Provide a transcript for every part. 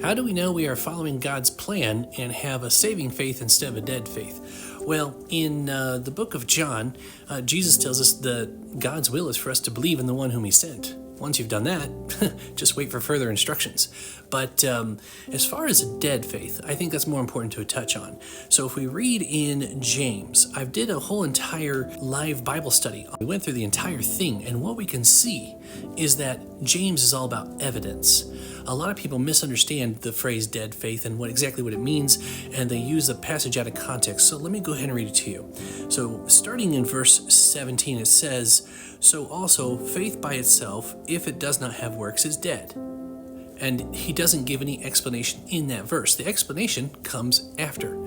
How do we know we are following God's plan and have a saving faith instead of a dead faith? Well, in the book of John, Jesus tells us that God's will is for us to believe in the one whom he sent. Once you've done that, just wait for further instructions. But as far as a dead faith, I think that's more important to touch on. So if we read in James, I did a whole entire live Bible study. We went through the entire thing, and what we can see is that James is all about evidence. A lot of people misunderstand the phrase dead faith and exactly what it means, and they use the passage out of context. So let me go ahead and read it to you. So starting in verse 17, it says, "So also faith by itself, if it does not have works, is dead." And he doesn't give any explanation in that verse. The explanation comes after.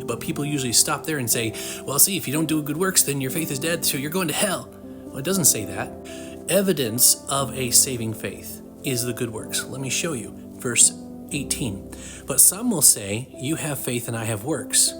But people usually stop there and say, well, see, if you don't do good works, then your faith is dead, so you're going to hell. Well, it doesn't say that. Evidence of a saving faith is the good works. Let me show you. Verse 18. "But some will say, you have faith and I have works.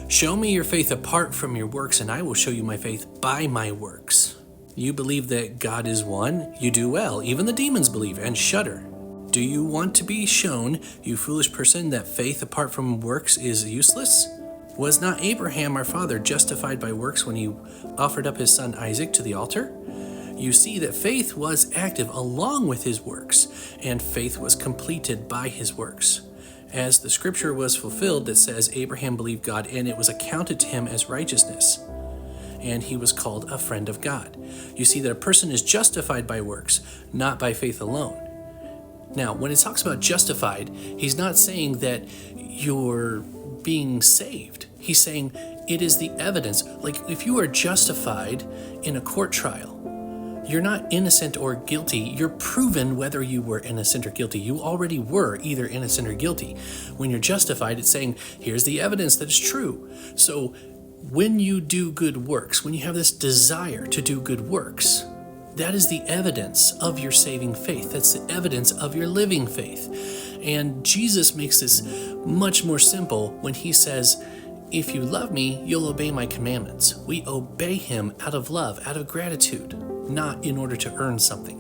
Show me your faith apart from your works, and I will show you my faith by my works. You believe that God is one? You do well. Even the demons believe and shudder. Do you want to be shown, you foolish person, that faith apart from works is useless? Was not Abraham our father justified by works when he offered up his son Isaac to the altar? You see that faith was active along with his works, and faith was completed by his works. As the scripture was fulfilled that says, Abraham believed God, and it was accounted to him as righteousness. And he was called a friend of God." You see that a person is justified by works, not by faith alone. Now, when it talks about justified, he's not saying that you're being saved. He's saying it is the evidence. Like if you are justified in a court trial, you're not innocent or guilty. You're proven whether you were innocent or guilty. You already were either innocent or guilty. When you're justified, it's saying, here's the evidence that it's true. So when you do good works, when you have this desire to do good works, that is the evidence of your saving faith. That's the evidence of your living faith. And Jesus makes this much more simple when he says, if you love me, you'll obey my commandments. We obey him out of love, out of gratitude, not in order to earn something.